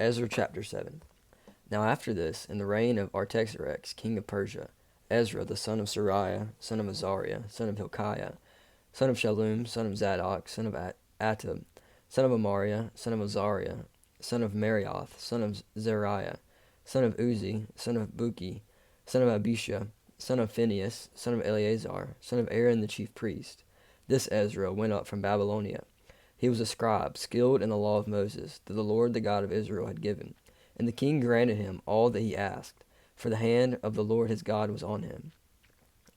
Ezra chapter 7. Now after this, in the reign of Artaxerxes, king of Persia, Ezra the son of Sariah, son of Azariah, son of Hilkiah, son of Shallum, son of Zadok, son of Attab, son of Amariah, son of Azariah, son of Marioth, son of Zeriah, son of Uzi, son of Buki, son of Abisha, son of Phinehas, son of Eleazar, son of Aaron the chief priest. This Ezra went up from Babylonia. He was a scribe, skilled in the law of Moses, that the Lord the God of Israel had given. And the king granted him all that he asked, for the hand of the Lord his God was on him.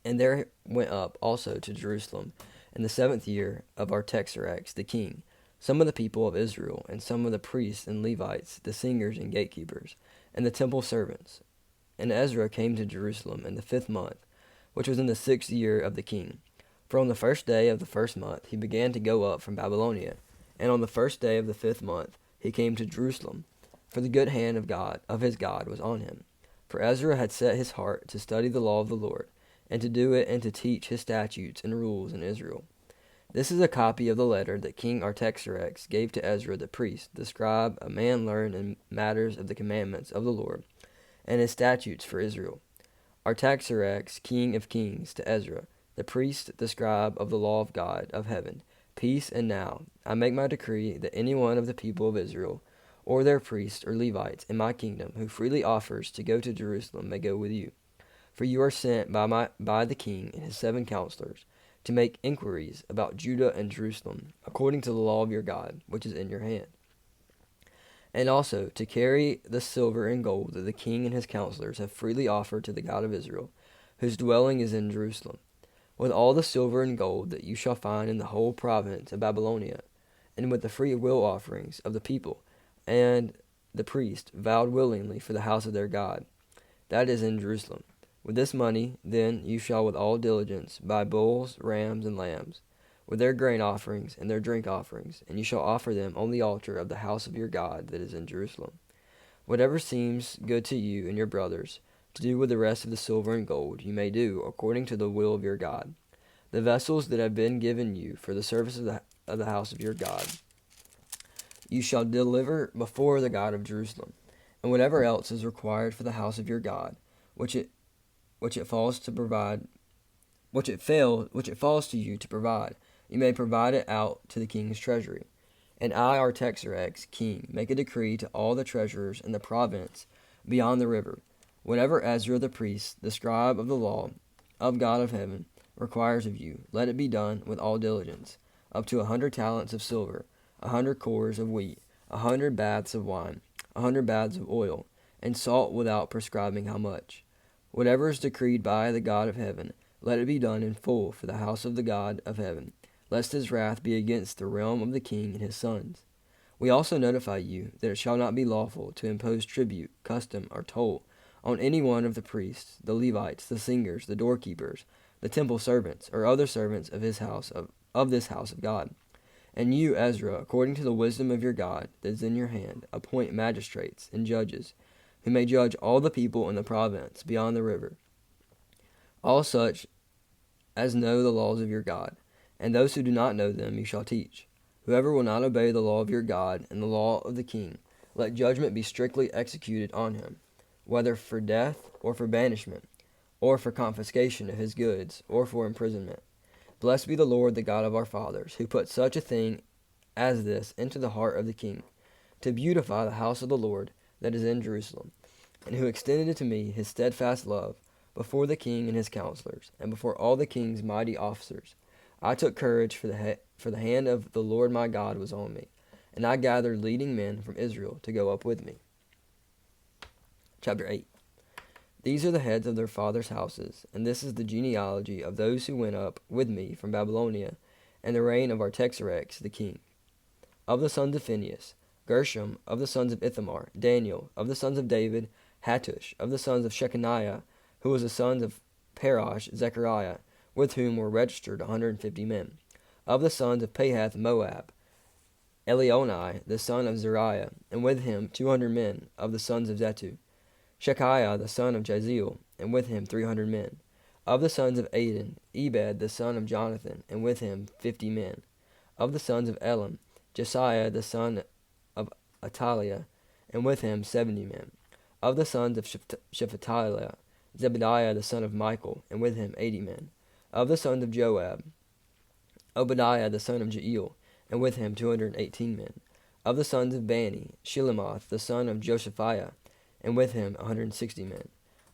And there went up also to Jerusalem, in the 7th year of Artaxerxes the king, some of the people of Israel, and some of the priests and Levites, the singers and gatekeepers, and the temple servants. And Ezra came to Jerusalem in the 5th month, which was in the 6th year of the king. For on the first day of the 1st month he began to go up from Babylonia, and on the first day of the 5th month he came to Jerusalem, for the good hand of his God was on him. For Ezra had set his heart to study the law of the Lord, and to do it and to teach his statutes and rules in Israel. This is a copy of the letter that King Artaxerxes gave to Ezra the priest, the scribe, a man learned in matters of the commandments of the Lord, and his statutes for Israel. Artaxerxes, king of kings, to Ezra, the priest, the scribe of the law of God of heaven, peace, and now I make my decree that any one of the people of Israel, or their priests or Levites in my kingdom, who freely offers to go to Jerusalem, may go with you. For you are sent by the king and his 7 counselors, to make inquiries about Judah and Jerusalem, according to the law of your God, which is in your hand, and also to carry the silver and gold that the king and his counselors have freely offered to the God of Israel, whose dwelling is in Jerusalem, with all the silver and gold that you shall find in the whole province of Babylonia, and with the free will offerings of the people, and the priest vowed willingly for the house of their God, that is in Jerusalem. With this money, then, you shall with all diligence buy bulls, rams, and lambs, with their grain offerings and their drink offerings, and you shall offer them on the altar of the house of your God that is in Jerusalem. Whatever seems good to you and your brothers, to do with the rest of the silver and gold, you may do according to the will of your God. The vessels that have been given you for the service of the house of your God, you shall deliver before the God of Jerusalem, and whatever else is required for the house of your God, which it falls to you to provide, you may provide it out to the king's treasury. And I, Artaxerxes, king, make a decree to all the treasurers in the province beyond the river. Whatever Ezra the priest, the scribe of the law of God of heaven, requires of you, let it be done with all diligence, up to 100 talents of silver, 100 cores of wheat, 100 baths of wine, 100 baths of oil, and salt without prescribing how much. Whatever is decreed by the God of heaven, let it be done in full for the house of the God of heaven, lest his wrath be against the realm of the king and his sons. We also notify you that it shall not be lawful to impose tribute, custom, or toll on any one of the priests, the Levites, the singers, the doorkeepers, the temple servants, or other servants of this house of God. And you, Ezra, according to the wisdom of your God that is in your hand, appoint magistrates and judges, who may judge all the people in the province beyond the river, all such as know the laws of your God, and those who do not know them you shall teach. Whoever will not obey the law of your God and the law of the king, let judgment be strictly executed on him, whether for death or for banishment, or for confiscation of his goods, or for imprisonment. Blessed be the Lord, the God of our fathers, who put such a thing as this into the heart of the king, to beautify the house of the Lord that is in Jerusalem, and who extended to me his steadfast love before the king and his counselors, and before all the king's mighty officers. I took courage, for the hand of the Lord my God was on me, and I gathered leading men from Israel to go up with me. Chapter 8. These are the heads of their fathers' houses, and this is the genealogy of those who went up with me from Babylonia, and the reign of Artaxerxes the king. Of the sons of Phinehas, Gershom; of the sons of Ithamar, Daniel; of the sons of David, Hattush; of the sons of Shechaniah, who was the sons of Parosh, Zechariah, with whom were registered 150 men. Of the sons of Pahath Moab, Elionai, the son of Zeriah, and with him 200 men. Of the sons of Zetu, Shekiah, the son of Jaziel, and with him 300 men. Of the sons of Adin, Ebed, the son of Jonathan, and with him 50 men. Of the sons of Elam, Jesiah, the son of Ataliah, and with him 70 men. Of the sons of Shephatiah, Zebediah the son of Michael, and with him 80 men. Of the sons of Joab, Obadiah the son of Jeiel, and with him 218 men. Of the sons of Bani, Shilemoth the son of Josaphiah, and with him 160 men.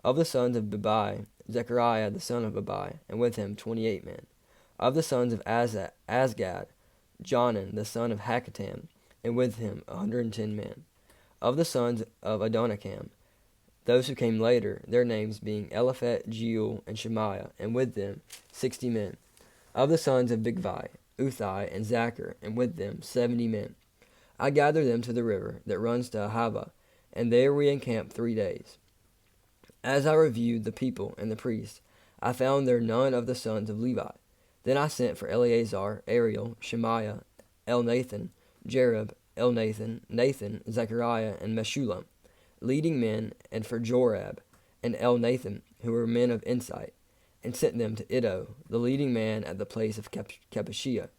Of the sons of Bebai, Zechariah the son of Bebai, and with him 28 men. Of the sons of Azgad, Jonan the son of Hakkatam, and with him 110 men. Of the sons of Adonikam, those who came later, their names being Eliphet, Jeuel, and Shemaiah, and with them 60 men. Of the sons of Bigvai, Uthai, and Zachar, and with them 70 men. I gathered them to the river that runs to Ahava, and there we encamped 3 days. As I reviewed the people and the priests, I found there none of the sons of Levi. Then I sent for Eleazar, Ariel, Shemaiah, Elnathan, Jerub, Elnathan, Nathan, Zechariah, and Meshullam, leading men, and for Jorab and Elnathan, who were men of insight, and sent them to Iddo, the leading man at the place of Capishia,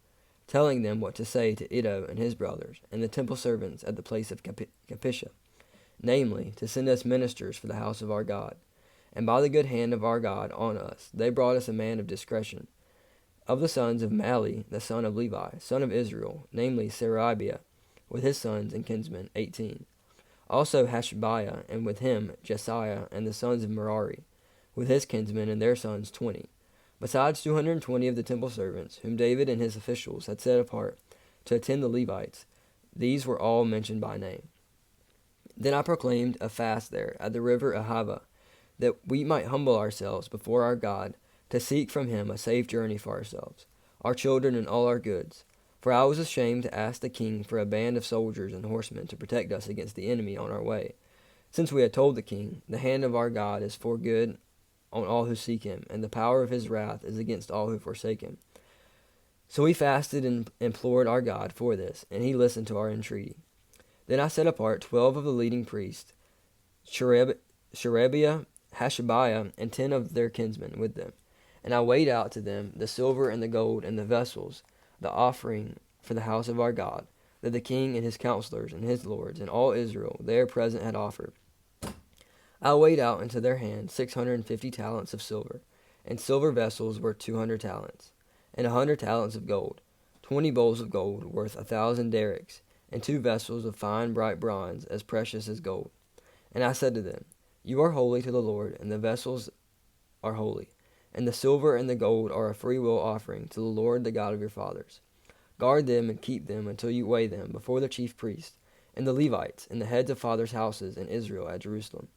telling them what to say to Iddo and his brothers, and the temple servants at the place of Capisha, namely, to send us ministers for the house of our God. And by the good hand of our God on us, they brought us a man of discretion. Of the sons of Mali, the son of Levi, son of Israel, namely Serabiah, with his sons and kinsmen, 18. Also Hashabiah, and with him Jesiah, and the sons of Merari, with his kinsmen and their sons, 20. Besides 220 of the temple servants, whom David and his officials had set apart to attend the Levites, these were all mentioned by name. Then I proclaimed a fast there at the river Ahava, that we might humble ourselves before our God, to seek from him a safe journey for ourselves, our children, and all our goods. For I was ashamed to ask the king for a band of soldiers and horsemen to protect us against the enemy on our way, since we had told the king, the hand of our God is for good on all who seek him, and the power of his wrath is against all who forsake him. So we fasted and implored our God for this, and he listened to our entreaty. Then I set apart 12 of the leading priests, Sherebiah, Hashabiah, and 10 of their kinsmen with them. And I weighed out to them the silver and the gold and the vessels, the offering for the house of our God, that the king and his counselors and his lords and all Israel there present had offered. I weighed out into their hands 650 talents of silver, and silver vessels worth 200 talents, and 100 talents of gold, 20 bowls of gold worth 1,000 derricks, and 2 vessels of fine bright bronze as precious as gold. And I said to them, You are holy to the Lord, and the vessels are holy, and the silver and the gold are a freewill offering to the Lord the God of your fathers. Guard them and keep them until you weigh them before the chief priests, and the Levites, and the heads of fathers' houses in Israel at Jerusalem,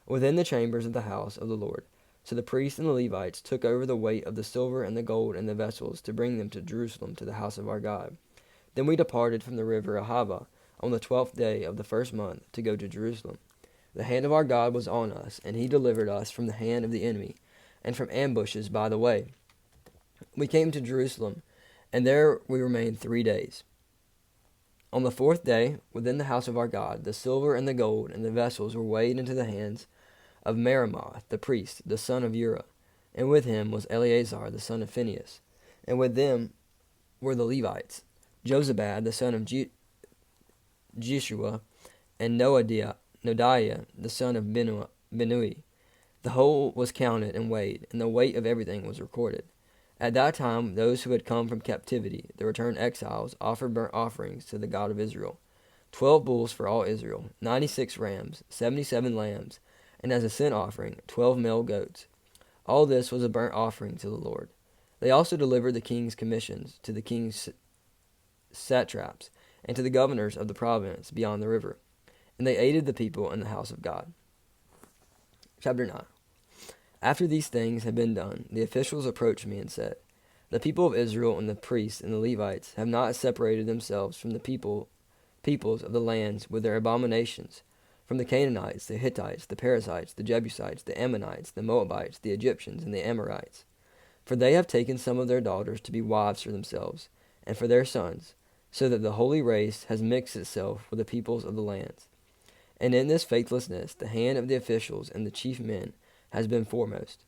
within the chambers of the house of the Lord. So the priests and the Levites took over the weight of the silver and the gold and the vessels to bring them to Jerusalem to the house of our God. Then we departed from the river Ahava on the 12th day of the first month to go to Jerusalem. The hand of our God was on us, and he delivered us from the hand of the enemy, and from ambushes by the way. We came to Jerusalem, and there we remained 3 days. On the 4th day, within the house of our God, the silver and the gold and the vessels were weighed into the hands of Meremoth the priest, the son of Uriah, and with him was Eleazar the son of Phinehas, and with them were the Levites, Jozabad the son of Jeshua, and Noadiah the son of Binui. The whole was counted and weighed, and the weight of everything was recorded. At that time, those who had come from captivity, the returned exiles, offered burnt offerings to the God of Israel, 12 bulls for all Israel, 96 rams, 77 lambs, and as a sin offering, 12 male goats. All this was a burnt offering to the Lord. They also delivered the king's commissions to the king's satraps and to the governors of the province beyond the river, and they aided the people in the house of God. Chapter 9. After these things had been done, the officials approached me and said, The people of Israel and the priests and the Levites have not separated themselves from the peoples of the lands with their abominations, from the Canaanites, the Hittites, the Perizzites, the Jebusites, the Ammonites, the Moabites, the Egyptians, and the Amorites. For they have taken some of their daughters to be wives for themselves, and for their sons, so that the holy race has mixed itself with the peoples of the lands. And in this faithlessness the hand of the officials and the chief men has been foremost.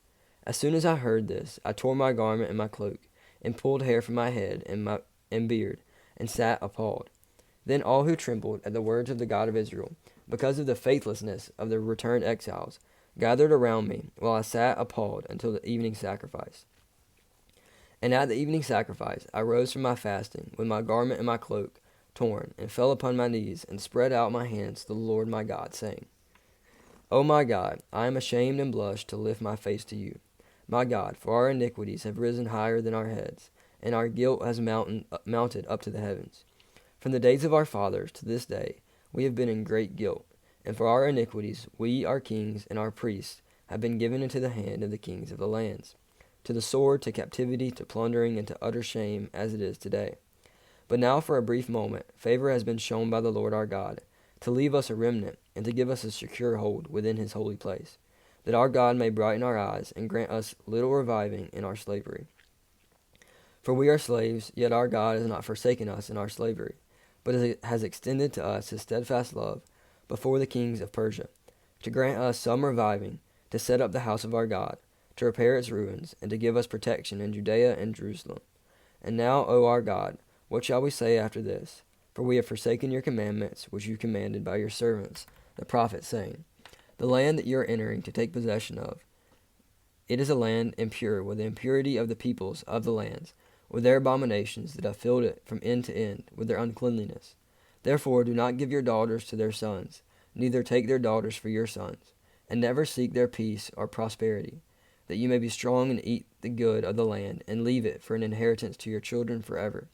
As soon as I heard this, I tore my garment and my cloak, and pulled hair from my head and beard, and sat appalled. Then all who trembled at the words of the God of Israel, because of the faithlessness of the returned exiles, gathered around me, while I sat appalled until the evening sacrifice. And at the evening sacrifice I rose from my fasting, with my garment and my cloak torn, and fell upon my knees, and spread out my hands to the Lord my God, saying, O my God, I am ashamed and blush to lift my face to you. My God, for our iniquities have risen higher than our heads, and our guilt has mounted up to the heavens. From the days of our fathers to this day we have been in great guilt, and for our iniquities we, our kings, and our priests have been given into the hand of the kings of the lands, to the sword, to captivity, to plundering, and to utter shame, as it is today. But now for a brief moment favor has been shown by the Lord our God, to leave us a remnant, and to give us a secure hold within his holy place, that our God may brighten our eyes, and grant us little reviving in our slavery. For we are slaves, yet our God has not forsaken us in our slavery, but has extended to us his steadfast love before the kings of Persia, to grant us some reviving, to set up the house of our God, to repair its ruins, and to give us protection in Judea and Jerusalem. And now, O our God, what shall we say after this? For we have forsaken your commandments, which you commanded by your servants, the prophets, saying, The land that you are entering to take possession of, it is a land impure with the impurity of the peoples of the lands, with their abominations that have filled it from end to end, with their uncleanliness. Therefore do not give your daughters to their sons, neither take their daughters for your sons, and never seek their peace or prosperity, that you may be strong and eat the good of the land, and leave it for an inheritance to your children forever.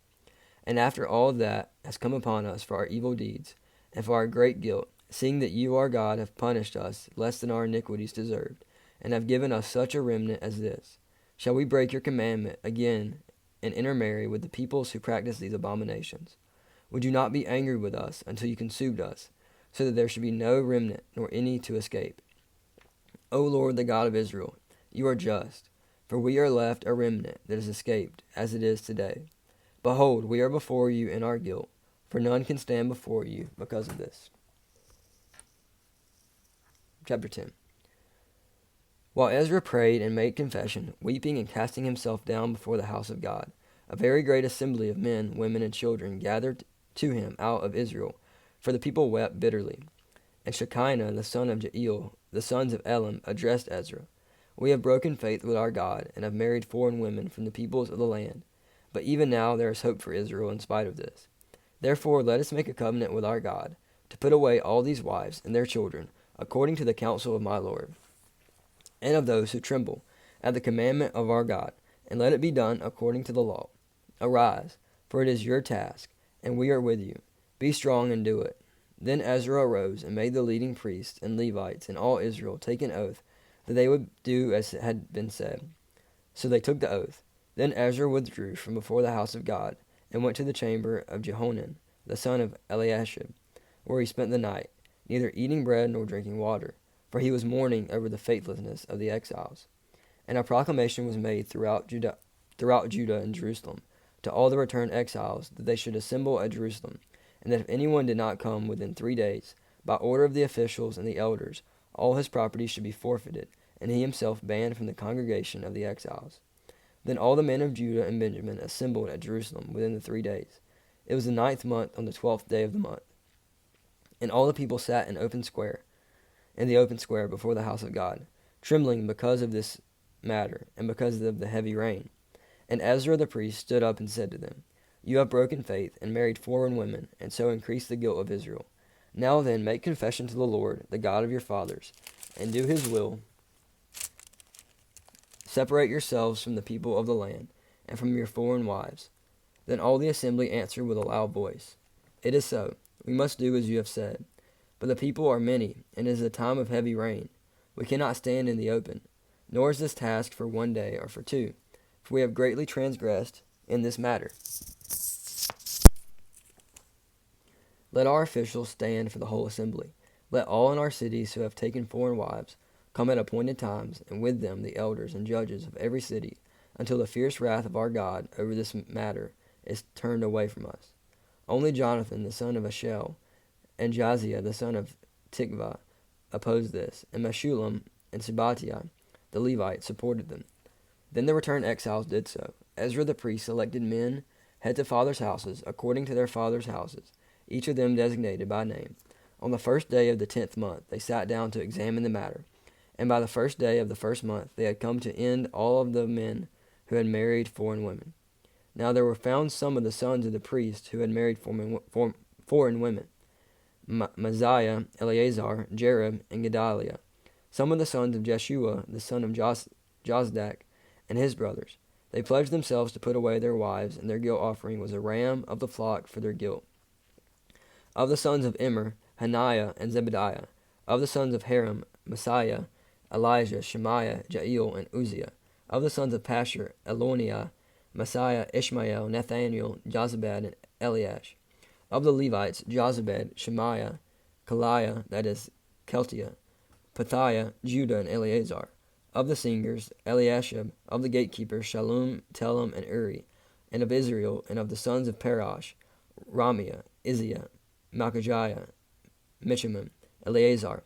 And after all that has come upon us for our evil deeds, and for our great guilt, seeing that you, our God, have punished us less than our iniquities deserved, and have given us such a remnant as this, shall we break your commandment again and intermarry with the peoples who practice these abominations? Would you not be angry with us until you consumed us, so that there should be no remnant nor any to escape? O Lord, the God of Israel, you are just, for we are left a remnant that has escaped, as it is today. Behold, we are before you in our guilt, for none can stand before you because of this. Chapter 10. While Ezra prayed and made confession, weeping and casting himself down before the house of God, a very great assembly of men, women, and children gathered to him out of Israel, for the people wept bitterly. And Shekinah, the son of Jael, the sons of Elam, addressed Ezra, We have broken faith with our God, and have married foreign women from the peoples of the land. But even now there is hope for Israel in spite of this. Therefore let us make a covenant with our God, to put away all these wives and their children, according to the counsel of my Lord, and of those who tremble at the commandment of our God, and let it be done according to the law. Arise, for it is your task, and we are with you. Be strong and do it. Then Ezra arose and made the leading priests and Levites and all Israel take an oath that they would do as had been said. So they took the oath. Then Ezra withdrew from before the house of God, and went to the chamber of Jehonan, the son of Eliashib, where he spent the night, neither eating bread nor drinking water, for he was mourning over the faithlessness of the exiles. And a proclamation was made throughout Judah and Jerusalem, to all the returned exiles, that they should assemble at Jerusalem, and that if anyone did not come within 3 days, by order of the officials and the elders, all his property should be forfeited, and he himself banned from the congregation of the exiles. Then all the men of Judah and Benjamin assembled at Jerusalem within the 3 days. It was the 9th month, on the 12th day of the month. And all the people sat in the open square before the house of God, trembling because of this matter, and because of the heavy rain. And Ezra the priest stood up and said to them, You have broken faith, and married foreign women, and so increased the guilt of Israel. Now then, make confession to the Lord, the God of your fathers, and do his will. Separate yourselves from the people of the land, and from your foreign wives. Then all the assembly answered with a loud voice, It is so. We must do as you have said. But the people are many, and it is a time of heavy rain. We cannot stand in the open, nor is this task for 1 day or for 2, for we have greatly transgressed in this matter. Let our officials stand for the whole assembly. Let all in our cities who have taken foreign wives come at appointed times, and with them the elders and judges of every city, until the fierce wrath of our God over this matter is turned away from us. Only Jonathan the son of Ashel and Jaziah the son of Tikvah opposed this, and Meshullam and Sabbatiah the Levite supported them. Then the returned exiles did so. Ezra the priest selected men, heads of fathers' houses, according to their fathers' houses, each of them designated by name. On the first day of the 10th month they sat down to examine the matter, and by the first day of the first month they had come to end all of the men who had married foreign women. Now there were found some of the sons of the priests who had married foreign women, Messiah, Eleazar, Jerib, and Gedaliah, some of the sons of Jeshua, the son of Josdak, and his brothers. They pledged themselves to put away their wives, and their guilt offering was a ram of the flock for their guilt. Of the sons of Immer, Hananiah and Zebediah. Of the sons of Haram, Messiah, Elijah, Shemaiah, Jael, and Uzziah. Of the sons of Pashur, Eloniah, Messiah, Ishmael, Nathaniel, Jozabad, and Eliash. Of the Levites, Jozabad, Shemaiah, Kaliah, that is, Keltiah, Pethiah, Judah, and Eleazar. Of the singers, Eliashib. Of the gatekeepers, Shallum, Telem, and Uri. And of Israel, and of the sons of Parash, Ramiah, Izziah, Malchiah, Mishimim, Eleazar,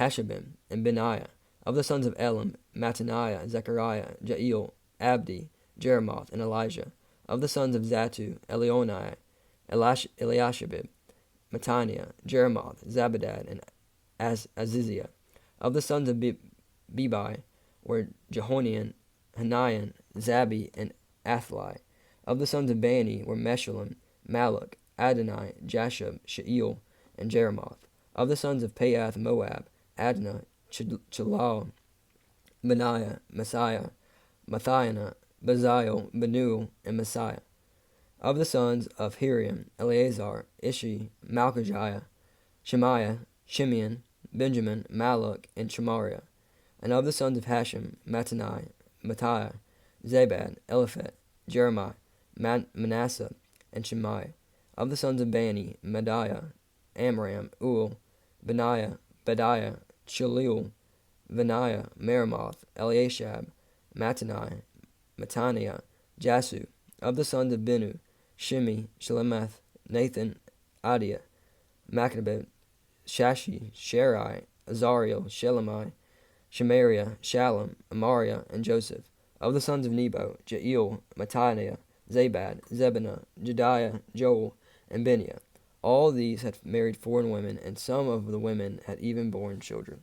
Hashabim, and Benaiah. Of the sons of Elam, Mattaniah, Zechariah, Jael, Abdi, Jeremoth, and Elijah. Of the sons of Zatu, Elionai, Eliashib, Mattaniah, Jeremoth, Zabadad, and Aziziah. Of the sons of Bebai were Jehonian, Hanian, Zabi, and Athli. Of the sons of Bani were Meshullam, Maluk, Adonai, Jashub, Sheil, and Jeremoth. Of the sons of Paath Moab, Adnah, Chalal, Benaiah, Messiah, Mathiana, Bezalel, Benuel, and Messiah. Of the sons of Hiriam, Eleazar, Ishi, Malchiah, Shemaiah, Shimeon, Benjamin, Maluk, and Shemariah. And of the sons of Hashem, Mattani, Mattiah, Zabad, Eliphet, Jeremiah, Manasseh, and Shemaiah. Of the sons of Bani, Mediah, Amram, Ul, Benaiah, Bediah, Chalil, Benaiah, Meremoth, Eliashab, Mattani, Mattaniah, Jasu. Of the sons of Benu, Shimi, Shelemeth, Nathan, Adiah, Machnabib, Shashi, Sherai, Azariel, Shelemi, Shemariah, Shalom, Amariah, and Joseph. Of the sons of Nebo, Jael, Mattaniah, Zabad, Zebaniah, Jediah, Joel, and Beniah. All these had married foreign women, and some of the women had even borne children.